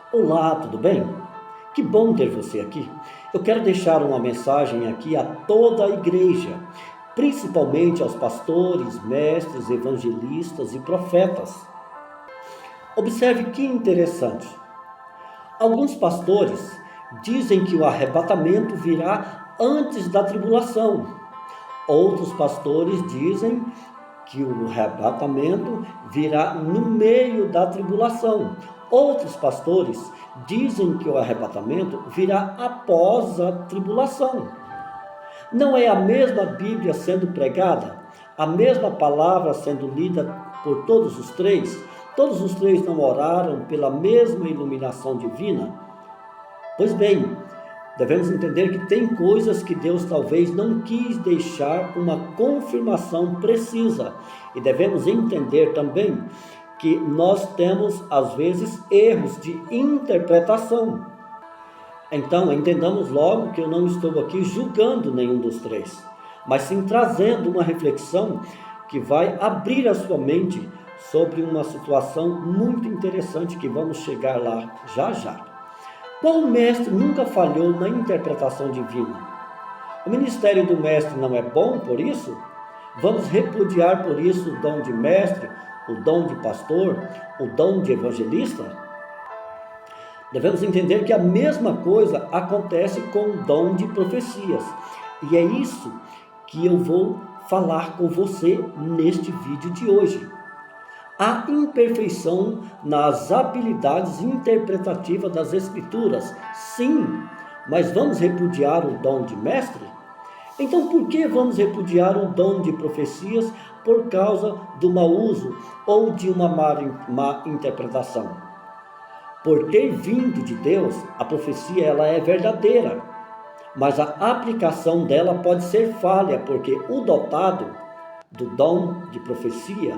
Olá, tudo bem? Que bom ter você aqui. Eu quero deixar uma mensagem aqui a toda a igreja, principalmente aos pastores, mestres, evangelistas e profetas. Observe que interessante. Alguns pastores dizem que o arrebatamento virá antes da tribulação. Outros pastores dizem que o arrebatamento virá no meio da tribulação. Outros pastores dizem que o arrebatamento virá após a tribulação. Não é a mesma Bíblia sendo pregada? A mesma palavra sendo lida por todos os três? Todos os três não oraram pela mesma iluminação divina? Pois bem, devemos entender que tem coisas que Deus talvez não quis deixar uma confirmação precisa. E devemos entender também que nós temos, às vezes, erros de interpretação. Então, entendamos logo que eu não estou aqui julgando nenhum dos três, mas sim trazendo uma reflexão que vai abrir a sua mente sobre uma situação muito interessante que vamos chegar lá já já. Qual mestre nunca falhou na interpretação divina? O ministério do mestre não é bom por isso? Vamos repudiar por isso o dom de mestre, o dom de pastor, o dom de evangelista? Devemos entender que a mesma coisa acontece com o dom de profecias. E é isso que eu vou falar com você neste vídeo de hoje. Há imperfeição nas habilidades interpretativas das Escrituras, sim, mas vamos repudiar o dom de mestre? Então, por que vamos repudiar o dom de profecias por causa do mau uso ou de uma má interpretação? Por ter vindo de Deus, a profecia ela é verdadeira, mas a aplicação dela pode ser falha, porque o dotado do dom de profecia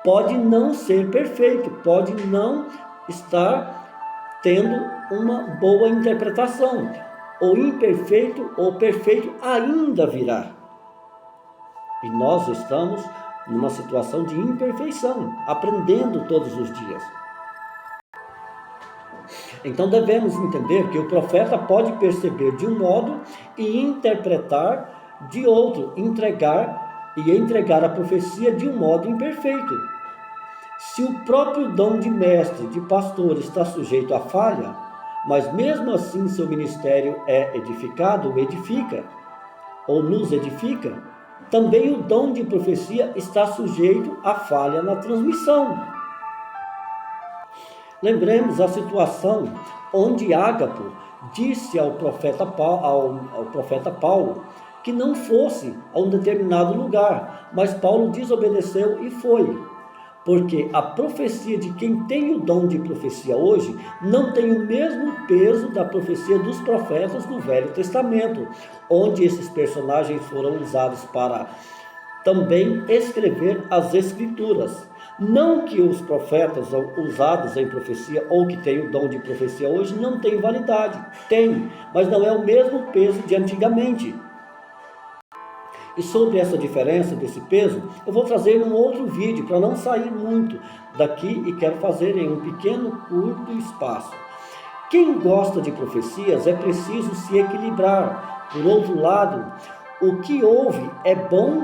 pode não ser perfeito, pode não estar tendo uma boa interpretação. O imperfeito ou perfeito ainda virá. E nós estamos numa situação de imperfeição, aprendendo todos os dias. Então devemos entender que o profeta pode perceber de um modo e interpretar de outro, entregar a profecia de um modo imperfeito. Se o próprio dom de mestre, de pastor está sujeito à falha, mas mesmo assim seu ministério é edificado, edifica, ou nos edifica, também o dom de profecia está sujeito à falha na transmissão. Lembremos a situação onde Ágapo disse ao profeta Paulo que não fosse a um determinado lugar, mas Paulo desobedeceu e foi. Porque a profecia de quem tem o dom de profecia hoje não tem o mesmo peso da profecia dos profetas do Velho Testamento, onde esses personagens foram usados para também escrever as Escrituras. Não que os profetas usados em profecia ou que têm o dom de profecia hoje não têm validade, tem, mas não é o mesmo peso de antigamente. E sobre essa diferença desse peso, eu vou trazer um outro vídeo para não sair muito daqui e quero fazer em um pequeno, curto espaço. Quem gosta de profecias é preciso se equilibrar. Por outro lado, o que ouve é bom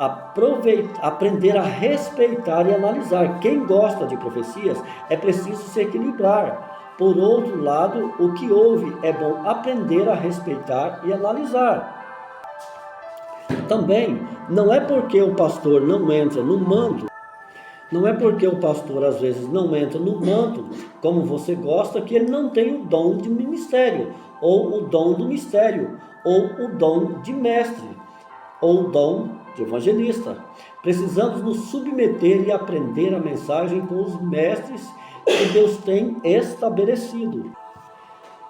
aprender a respeitar e analisar. Quem gosta de profecias é preciso se equilibrar. Por outro lado, o que ouve é bom aprender a respeitar e analisar. Também, não é porque o pastor não entra no manto, não é porque o pastor às vezes não entra no manto como você gosta, que ele não tem o dom de ministério, ou o dom do mistério, ou o dom de mestre, ou o dom de evangelista. Precisamos nos submeter e aprender a mensagem com os mestres que Deus tem estabelecido.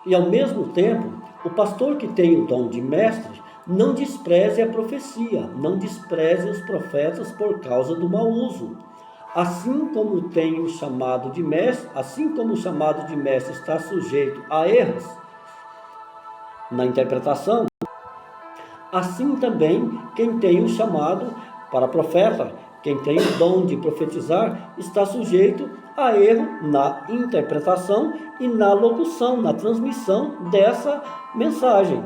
E ao mesmo tempo, o pastor que tem o dom de mestre não despreze a profecia, não despreze os profetas por causa do mau uso. Assim como tem o chamado de mestre, assim como o chamado de mestre está sujeito a erros na interpretação, assim também quem tem o chamado para profeta, Quem tem o dom de profetizar está sujeito a erro na interpretação e na locução, na transmissão dessa mensagem.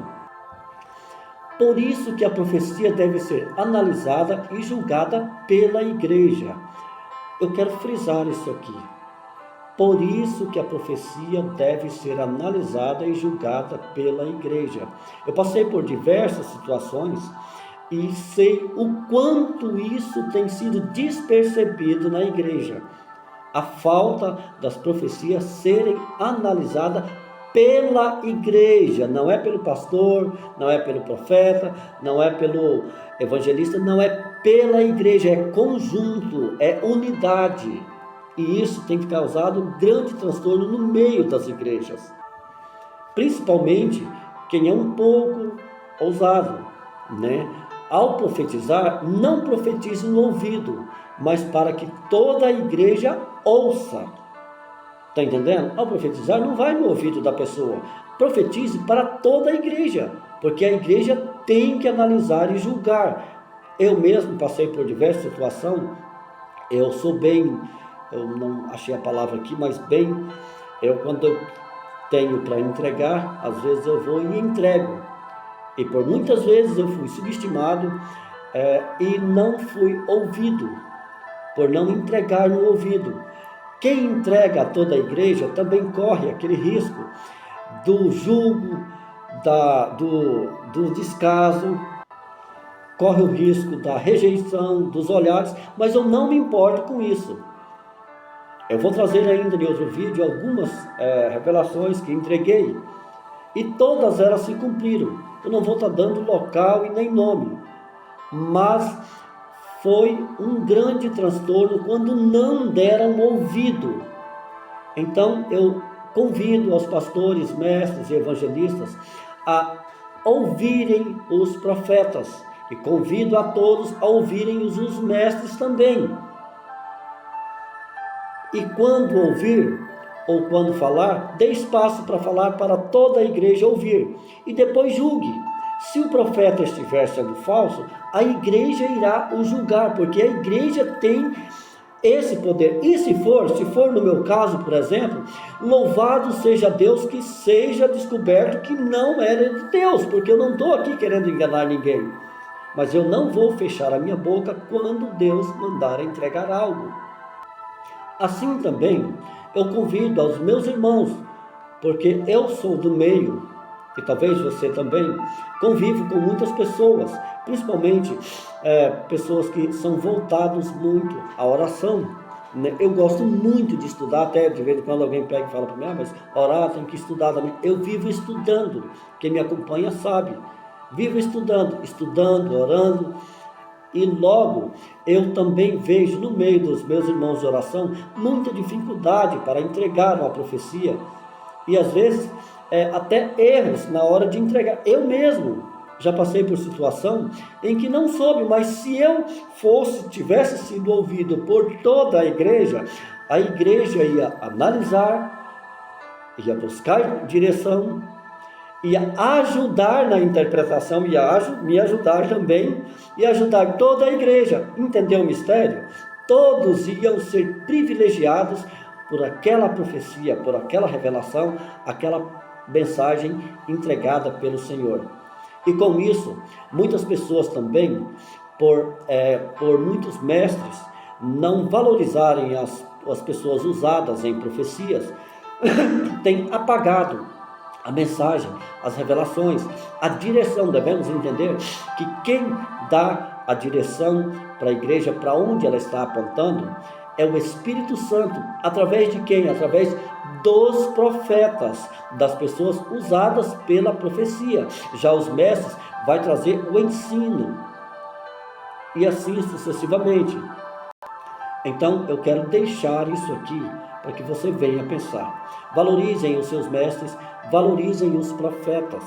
Por isso que a profecia deve ser analisada e julgada pela igreja. Eu quero frisar isso aqui. Por isso que a profecia deve ser analisada e julgada pela igreja. Eu passei por diversas situações e sei o quanto isso tem sido despercebido na igreja. A falta das profecias serem analisadas pela igreja, não é pelo pastor, não é pelo profeta, não é pelo evangelista, não é pela igreja, é conjunto, é unidade. E isso tem causado grande transtorno no meio das igrejas, principalmente quem é um pouco ousado, né? Ao profetizar, não profetize no ouvido, mas para que toda a igreja ouça. Está entendendo? Ao profetizar, não vai no ouvido da pessoa. Profetize para toda a igreja, porque a igreja tem que analisar e julgar. Eu mesmo passei por diversas situações. Eu não achei a palavra aqui, mas quando eu tenho para entregar, às vezes eu vou e entrego. E por muitas vezes eu fui subestimado e não fui ouvido, por não entregar no ouvido. Quem entrega a toda a igreja também corre aquele risco do julgo, do descaso, corre o risco da rejeição, dos olhares, mas eu não me importo com isso. Eu vou trazer ainda em outro vídeo algumas revelações que entreguei e todas elas se cumpriram. Eu não vou estar dando local e nem nome, mas foi um grande transtorno quando não deram ouvido. Então eu convido aos pastores, mestres e evangelistas a ouvirem os profetas e convido a todos a ouvirem os mestres também. E quando ouvir ou quando falar, dê espaço para falar para toda a igreja ouvir e depois julgue. Se o profeta estiver sendo falso, a igreja irá o julgar, porque a igreja tem esse poder. E se for no meu caso, por exemplo, louvado seja Deus que seja descoberto que não era de Deus, porque eu não estou aqui querendo enganar ninguém. Mas eu não vou fechar a minha boca quando Deus mandar entregar algo. Assim também, eu convido aos meus irmãos, porque eu sou do meio, e talvez você também, convive com muitas pessoas, principalmente pessoas que são voltadas muito à oração, né? Eu gosto muito de estudar, até de vez em quando alguém pega e fala para mim, mas orar tem que estudar também. Eu vivo estudando, quem me acompanha sabe, vivo estudando, orando, e logo eu também vejo no meio dos meus irmãos de oração muita dificuldade para entregar uma profecia, e às vezes até erros na hora de entregar. Eu mesmo já passei por situação em que não soube, mas se eu tivesse sido ouvido por toda a igreja ia analisar, ia buscar direção, ia ajudar na interpretação, ia me ajudar também, e ajudar toda a igreja. Entendeu o mistério? Todos iam ser privilegiados por aquela profecia, por aquela revelação, aquela mensagem entregada pelo Senhor. E com isso, muitas pessoas também, por muitos mestres não valorizarem as pessoas usadas em profecias, têm apagado a mensagem, as revelações, a direção. Devemos entender que quem dá a direção para a igreja, para onde ela está apontando, é o Espírito Santo. Através de quem? Através dos profetas, das pessoas usadas pela profecia. Já os mestres vai trazer o ensino, e assim sucessivamente. Então eu quero deixar isso aqui para que você venha pensar. Valorizem os seus mestres, valorizem os profetas.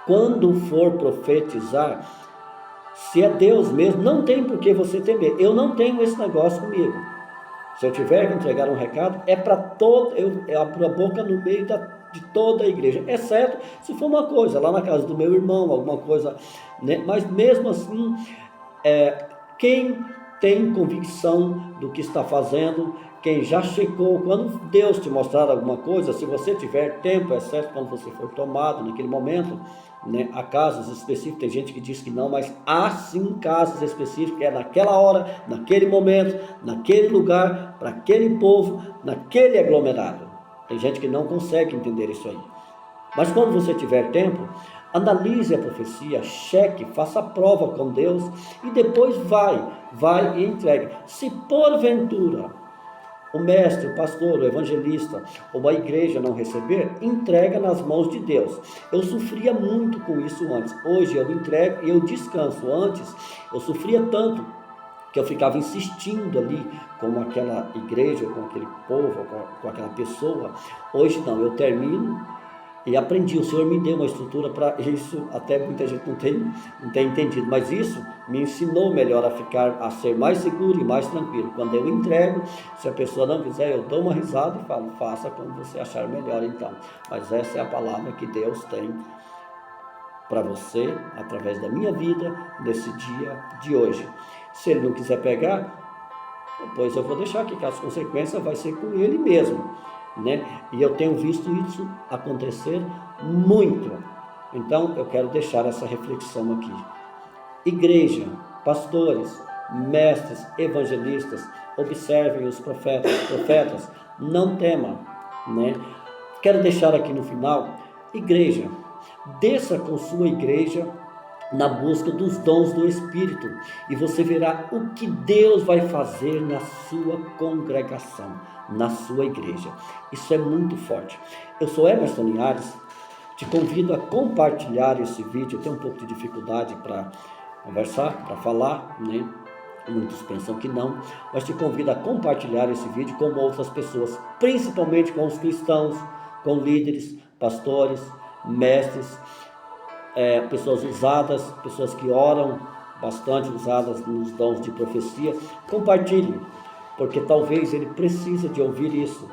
Quando for profetizar, se é Deus mesmo, não tem por que você temer. Eu não tenho esse negócio comigo. Se eu tiver que entregar um recado, é para todo, eu abro a boca no meio de toda a igreja, exceto se for uma coisa lá na casa do meu irmão, alguma coisa, né? Mas mesmo assim, quem tem convicção do que está fazendo, quem já checou. Quando Deus te mostrar alguma coisa, se você tiver tempo, exceto quando você for tomado naquele momento, né? Há casos específicos, tem gente que diz que não, mas há sim casos específicos, que é naquela hora, naquele momento, naquele lugar, para aquele povo, naquele aglomerado. Tem gente que não consegue entender isso aí. Mas quando você tiver tempo, analise a profecia, cheque, faça a prova com Deus e depois vai e entregue. Se porventura o mestre, o pastor, o evangelista ou a igreja não receber, entrega nas mãos de Deus. Eu sofria muito com isso antes. Hoje eu entrego e eu descanso. Antes eu sofria tanto que eu ficava insistindo ali com aquela igreja, com aquele povo, com aquela pessoa. Hoje não, eu termino e aprendi. O Senhor me deu uma estrutura para isso. Até muita gente não tem entendido, mas isso me ensinou melhor a ser mais seguro e mais tranquilo. Quando eu entrego, se a pessoa não quiser, eu dou uma risada e falo, faça como você achar melhor então. Mas essa é a palavra que Deus tem para você, através da minha vida, nesse dia de hoje. Se ele não quiser pegar, depois eu vou deixar aqui, que as consequências vai ser com ele mesmo, né? E eu tenho visto isso acontecer muito. Então eu quero deixar essa reflexão aqui. Igreja, pastores, mestres, evangelistas, observem os profetas, não tema, né? Quero deixar aqui no final, igreja, desça com sua igreja na busca dos dons do Espírito e você verá o que Deus vai fazer na sua congregação, na sua igreja. Isso é muito forte. Eu sou Emerson Linhares, te convido a compartilhar esse vídeo. Eu tenho um pouco de dificuldade para conversar, para falar, né? Muitos pensam que não, mas te convido a compartilhar esse vídeo com outras pessoas, principalmente com os cristãos, com líderes, pastores, mestres, pessoas usadas, pessoas que oram bastante, usadas nos dons de profecia. Compartilhe, porque talvez ele precisa de ouvir isso,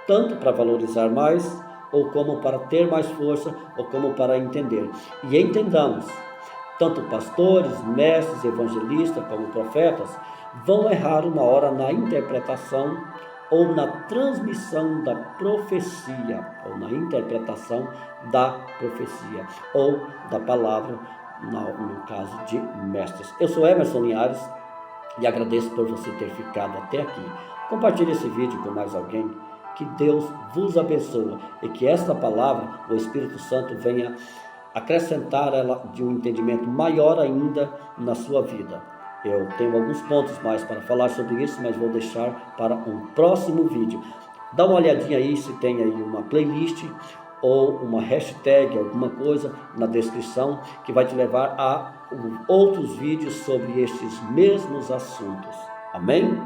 tanto para valorizar mais, ou como para ter mais força, ou como para entender. E entendamos, tanto pastores, mestres, evangelistas, como profetas, vão errar uma hora na interpretação ou na transmissão da profecia, ou na interpretação da profecia, ou da palavra, no caso de mestres. Eu sou Emerson Linhares e agradeço por você ter ficado até aqui. Compartilhe esse vídeo com mais alguém. Que Deus vos abençoe e que esta palavra, o Espírito Santo, venha acrescentar ela de um entendimento maior ainda na sua vida. Eu tenho alguns pontos mais para falar sobre isso, mas vou deixar para um próximo vídeo. Dá uma olhadinha aí se tem aí uma playlist ou uma hashtag, alguma coisa na descrição que vai te levar a outros vídeos sobre estes mesmos assuntos. Amém?